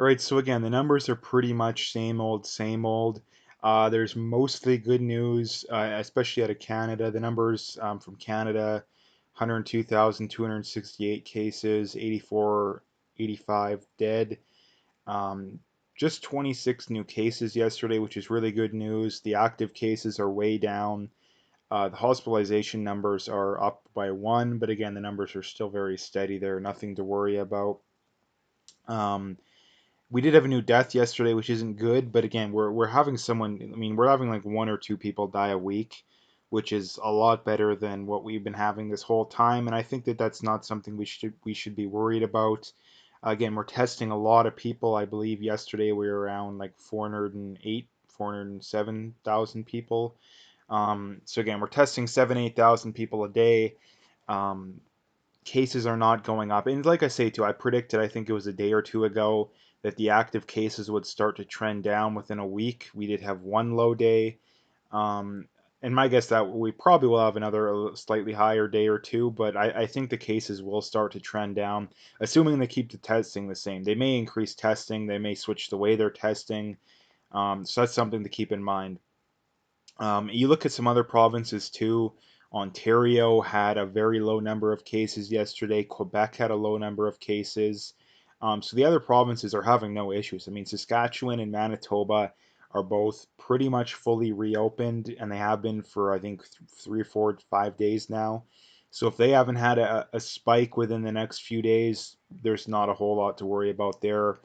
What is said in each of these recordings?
All right, so again, the numbers are pretty much same old, same old. There's mostly good news, especially out of Canada. The numbers from Canada: 102,268 cases, 85 dead. Um, just 26 new cases yesterday, which is really good news. The active cases are way down. The hospitalization numbers are up by one, but again, the numbers are still very steady there. Nothing to worry about. Um, we did have a new death yesterday, which isn't good, but again, we're having someone. I mean, we're having like one or two people die a week, which is a lot better than what we've been having this whole time. And I think that that's not something we should be worried about. Again, we're testing a lot of people. I believe yesterday we were around like 408, 407,000 people. So again, we're testing 8,000 people a day. Um, Cases are not going up. And like I say too, I predicted, I think it was a day or two ago, that the active cases would start to trend down within a week. We did have one low day. Um, and my guess that we probably will have another slightly higher day or two, but I think the cases will start to trend down, assuming they keep the testing the same. They may increase testing, they may switch the way they're testing. So that's something to keep in mind. You look at some other provinces too. Ontario had a very low number of cases yesterday. Quebec had a low number of cases. So the other provinces are having no issues. I mean, Saskatchewan and Manitoba are both pretty much fully reopened, and they have been for, I think, 3, 4, 5 days now. So if they haven't had a spike within the next few days, there's not a whole lot to worry about there.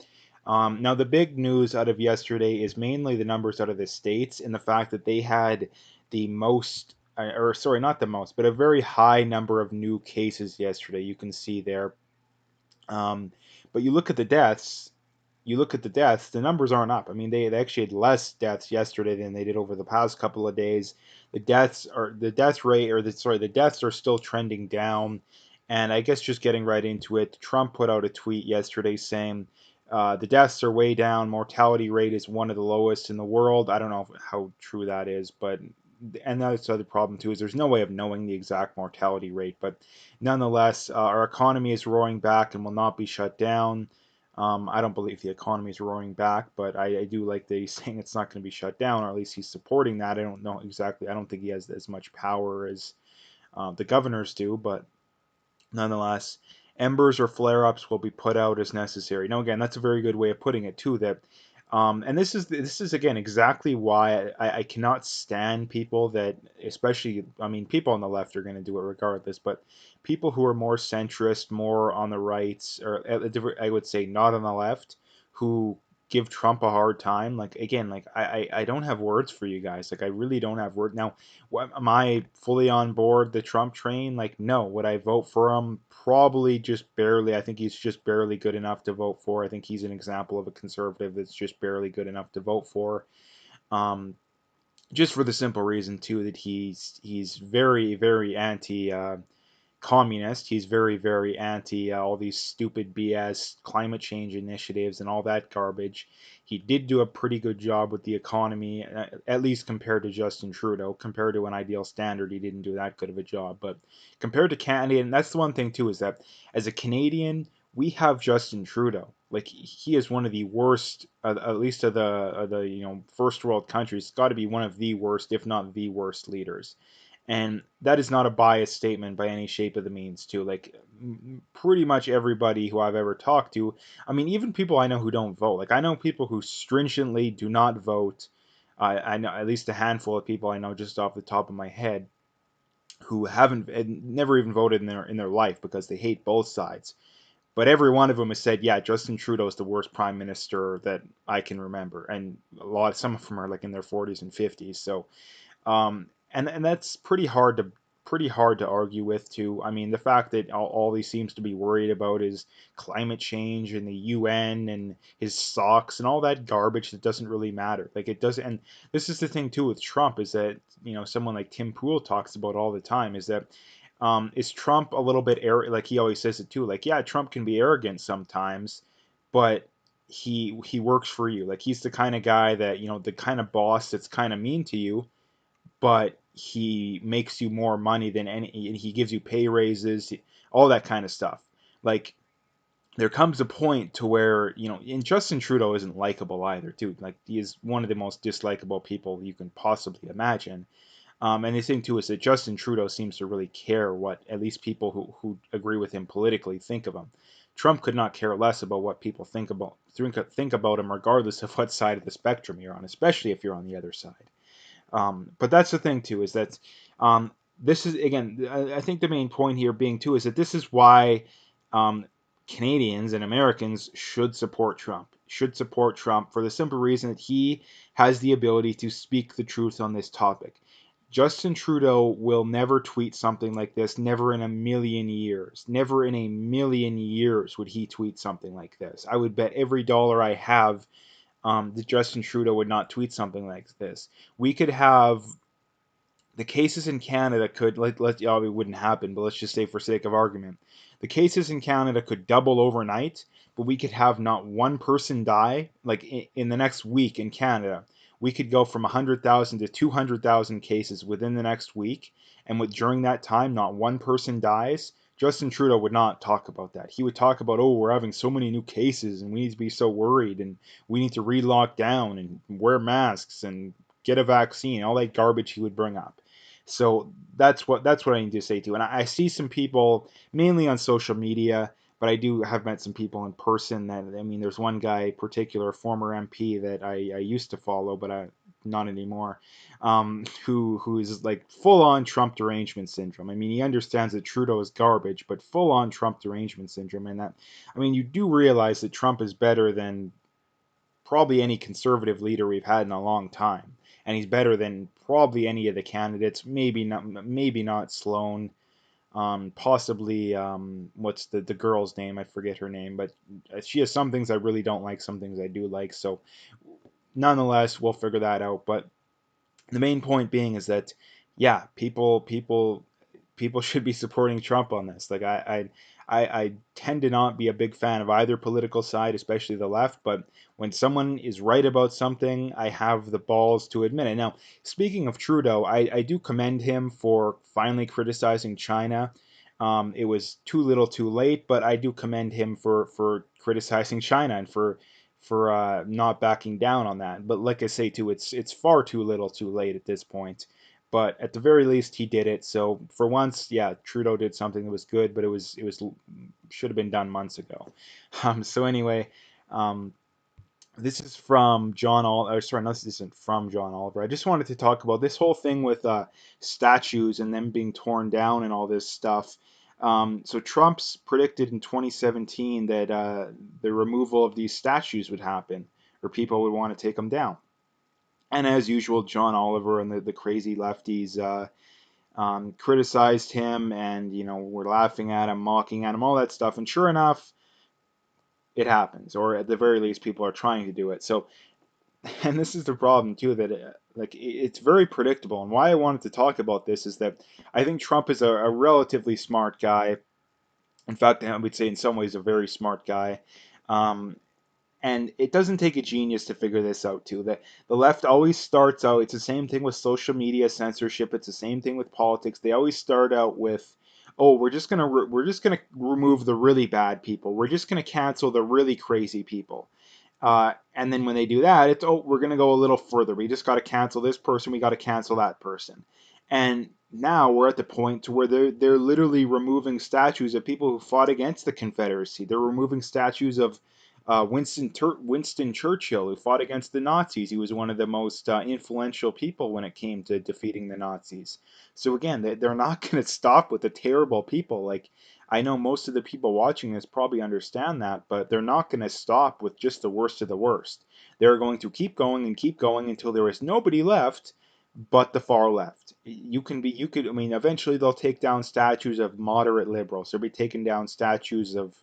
Now, the big news out of yesterday is mainly the numbers out of the States and the fact that they had the most, or sorry, not the most, but a very high number of new cases yesterday. You can see there. Um, but you look at the deaths, the numbers aren't up. I mean, they actually had less deaths yesterday than they did over the past couple of days. The death rate, or the deaths are still trending down. And I guess just getting right into it, Trump put out a tweet yesterday saying the deaths are way down. Mortality rate is one of the lowest in the world. I don't know how true that is, but and that's the other problem too is there's no way of knowing the exact mortality rate. But nonetheless, our economy is roaring back and will not be shut down. I don't believe the economy is roaring back, but I do like that he's saying it's not going to be shut down, or at least he's supporting that. I don't know exactly. I don't think he has as much power as the governors do, but nonetheless, embers or flare-ups will be put out as necessary. Now, again, that's a very good way of putting it too. And this is again exactly why I cannot stand people that, especially, I mean, people on the left are going to do it regardless, but people who are more centrist, more on the right, or I would say not on the left, who give Trump a hard time. Like again, like I don't have words for you guys. Like I really don't have words now. Am I fully on board the Trump train? Like, no. Would I vote for him? Probably just barely. I think he's just barely good enough to vote for. I think he's an example of a conservative that's just barely good enough to vote for. Um, just for the simple reason too that he's very very anti communist. He's very, very anti all these stupid BS climate change initiatives and all that garbage. He did do a pretty good job with the economy, at least compared to Justin Trudeau. Compared to an ideal standard, he didn't do that good of a job. But compared to Canada, and that's the one thing too, is that as a Canadian, we have Justin Trudeau. Like he is one of the worst, at least of the first world countries. Got to be one of the worst, if not the worst leaders. And that is not a biased statement by any shape of the means, too. Like, pretty much everybody who I've ever talked to, I mean, even people I know who don't vote. Like, I know people who stringently do not vote. I know at least a handful of people I know just off the top of my head who haven't and never even voted in their life because they hate both sides. But every one of them has said, yeah, Justin Trudeau is the worst prime minister that I can remember, and some of them are like in their 40s and 50s. So and that's pretty hard to argue with too. I mean, the fact that all he seems to be worried about is climate change and the UN and his socks and all that garbage that doesn't really matter. Like it doesn't. And this is the thing too with Trump is that someone like Tim Pool talks about all the time is that is Trump a little bit like he always says it too. Like yeah, Trump can be arrogant sometimes, but he works for you. Like he's the kind of guy that the kind of boss that's kind of mean to you, but he makes you more money than any, he gives you pay raises, all that kind of stuff. Like there comes a point to where, and Justin Trudeau isn't likable either, too. Like, he is one of the most dislikable people you can possibly imagine. And the thing too is that Justin Trudeau seems to really care what at least people who agree with him politically think of him. Trump could not care less about what people think about him, regardless of what side of the spectrum you're on, especially if you're on the other side. But that's the thing too, is that this is, again, I think the main point here being too is that this is why um, Canadians and Americans should support Trump. Should support Trump for the simple reason that he has the ability to speak the truth on this topic. Justin Trudeau will never tweet something like this. Never in a million years. Never in a million years would he tweet something like this. I would bet every dollar I have that Justin Trudeau would not tweet something like this. We could have the cases in Canada could it wouldn't happen, but let's just say for sake of argument, the cases in Canada could double overnight, but we could have not one person die. Like in the next week in Canada, we could go from 100,000 to 200,000 cases within the next week, and during that time, not one person dies. Justin Trudeau would not talk about that. He would talk about, oh, we're having so many new cases and we need to be so worried and we need to re-lock down and wear masks and get a vaccine, all that garbage he would bring up. So that's what I need to say too. And I see some people mainly on social media, but I do have met some people in person. That, I mean, there's one guy, particular former MP that I used to follow, but not anymore. Who's like full on Trump derangement syndrome. I mean, he understands that Trudeau is garbage, but full on Trump derangement syndrome. And that, I mean, you do realize that Trump is better than probably any conservative leader we've had in a long time, and he's better than probably any of the candidates. Maybe not Sloan. Possibly what's the girl's name? I forget her name, but she has some things I really don't like, some things I do like. So nonetheless, we'll figure that out. But the main point being is that, yeah, people should be supporting Trump on this. Like I tend to not be a big fan of either political side, especially the left. But when someone is right about something, I have the balls to admit it. Now, speaking of Trudeau, I do commend him for finally criticizing China. It was too little, too late, but I do commend him for criticizing China and for not backing down on that. But like I say too, it's far too little, too late at this point. But at the very least, he did it. So for once, yeah, Trudeau did something that was good, but it was should have been done months ago. So anyway, um, this is from John Oliver. Sorry, no, this isn't from John Oliver. I just wanted to talk about this whole thing with statues and them being torn down and all this stuff. So Trump's predicted in 2017 that the removal of these statues would happen, or people would want to take them down. And as usual, John Oliver and the crazy lefties criticized him, and were laughing at him, mocking at him, all that stuff. And sure enough, it happens, or at the very least, people are trying to do it. So, and this is the problem too, that it's very predictable. And why I wanted to talk about this is that I think Trump is a relatively smart guy. In fact, I would say in some ways a very smart guy. Um, and it doesn't take a genius to figure this out too. The left always starts out. It's the same thing with social media censorship. It's the same thing with politics. They always start out with, "Oh, we're just gonna remove the really bad people. We're just gonna cancel the really crazy people." And then when they do that, it's, "Oh, we're gonna go a little further. We just got to cancel this person. We got to cancel that person." And now we're at the point to where they're literally removing statues of people who fought against the Confederacy. They're removing statues of Winston Churchill, who fought against the Nazis. He was one of the most influential people when it came to defeating the Nazis. So again, they're not going to stop with the terrible people. Like, I know most of the people watching this probably understand that, but they're not going to stop with just the worst of the worst. They're going to keep going and keep going until there is nobody left but the far left. I mean, eventually they'll take down statues of moderate liberals. They'll be taking down statues of,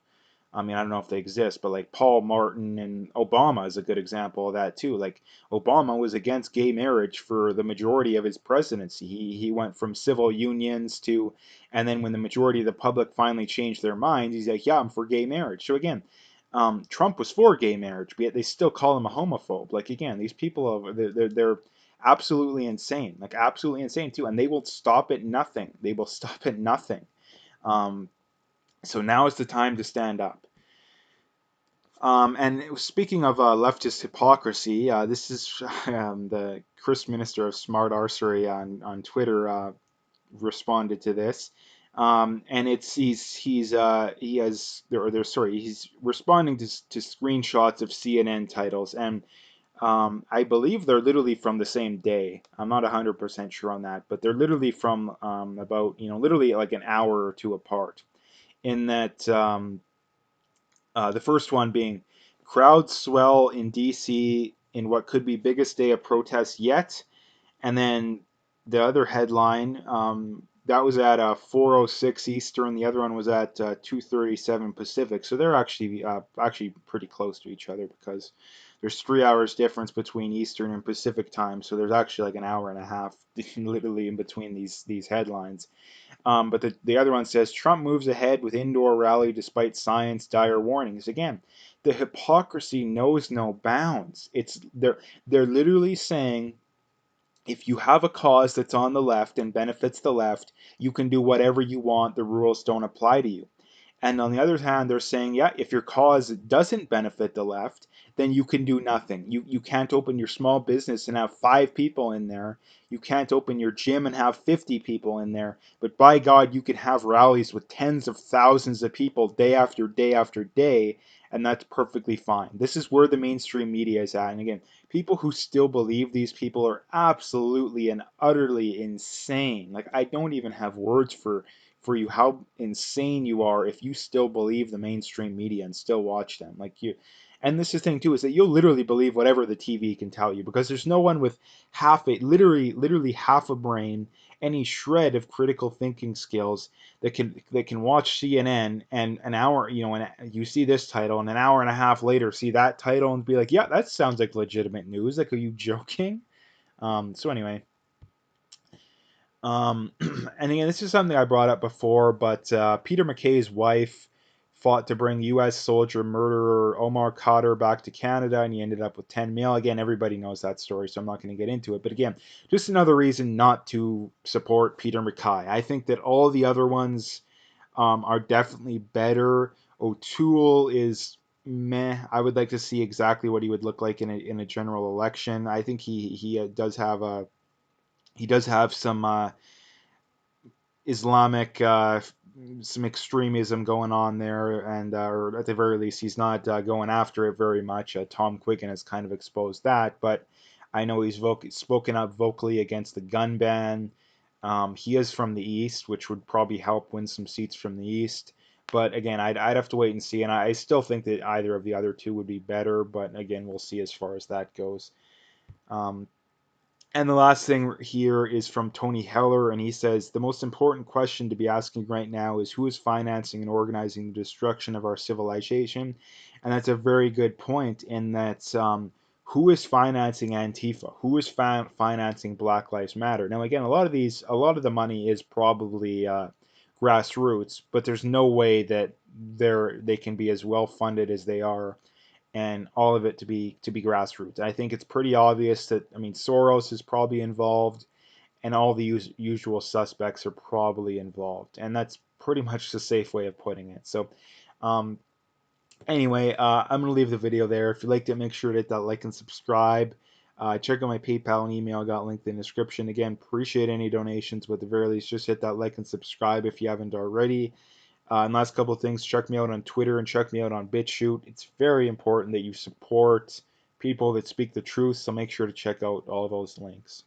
I mean, I don't know if they exist, but like Paul Martin, and Obama is a good example of that too. Like, Obama was against gay marriage for the majority of his presidency. He went from civil unions to, and then when the majority of the public finally changed their minds, he's like, yeah, I'm for gay marriage. So again, Trump was for gay marriage, but yet they still call him a homophobe. Like, again, these people they're absolutely insane, like absolutely insane too, and they will stop at nothing. They will stop at nothing. Um, so now is the time to stand up. And speaking of leftist hypocrisy, this is the Chris Minister of Smart Arsery on Twitter responded to this, and it's he has or they're sorry he's responding to screenshots of CNN titles, and I believe they're literally from the same day. I'm not 100% sure on that, but they're literally from about literally like an hour or two apart. In that the first one being crowds swell in D.C. in what could be biggest day of protest yet. And then the other headline, that was at 4:06 Eastern. The other one was at 2:37 Pacific. So they're actually pretty close to each other because there's 3 hours difference between Eastern and Pacific time. So there's actually like an hour and a half literally in between these headlines. But the other one says Trump moves ahead with indoor rally despite science dire warnings. Again, the hypocrisy knows no bounds. They're literally saying if you have a cause that's on the left and benefits the left, you can do whatever you want. The rules don't apply to you. And on the other hand, they're saying, yeah, if your cause doesn't benefit the left, then you can do nothing. You can't open your small business and have 5 people in there. You can't open your gym and have 50 people in there. But by God, you can have rallies with tens of thousands of people day after day after day, and that's perfectly fine. This is where the mainstream media is at. And again, people who still believe these people are absolutely and utterly insane. Like, I don't even have words for you how insane you are if you still believe the mainstream media and still watch them. Like you, and this is the thing too, is that you'll literally believe whatever the TV can tell you because there's no one with literally half a brain, any shred of critical thinking skills that can watch CNN and an hour, and you see this title and an hour and a half later see that title and be like, yeah, that sounds like legitimate news. Like, are you joking? So anyway, and again, this is something I brought up before, but Peter MacKay's wife fought to bring U.S. soldier murderer Omar Khadr back to Canada, and he ended up with 10 mil. Again, everybody knows that story, so I'm not going to get into it. But again, just another reason not to support Peter MacKay. I think that all the other ones are definitely better. O'Toole is meh. I would like to see exactly what he would look like in a general election. I think he does have some Islamic some extremism going on there, and or at the very least, he's not going after it very much. Tom Quiggin has kind of exposed that, but I know he's spoken up vocally against the gun ban. He is from the East, which would probably help win some seats from the East. But again, I'd have to wait and see, and I still think that either of the other two would be better. But again, we'll see as far as that goes. Um, and the last thing here is from Tony Heller, and he says the most important question to be asking right now is who is financing and organizing the destruction of our civilization? And that's a very good point in that who is financing Antifa? Who is financing Black Lives Matter? Now, again, a lot of the money is probably grassroots, but there's no way that they can be as well funded as they are and all of it to be grassroots. I think it's pretty obvious that Soros is probably involved, and all the usual suspects are probably involved, and that's pretty much the safe way of putting it. So, um, anyway, I'm gonna leave the video there. If you liked it, make sure to hit that like and subscribe. Check out my PayPal and email. I got linked in the description. Again, appreciate any donations, but at the very least, just hit that like and subscribe if you haven't already. And last couple of things, check me out on Twitter and check me out on BitChute. It's very important that you support people that speak the truth, so make sure to check out all those links.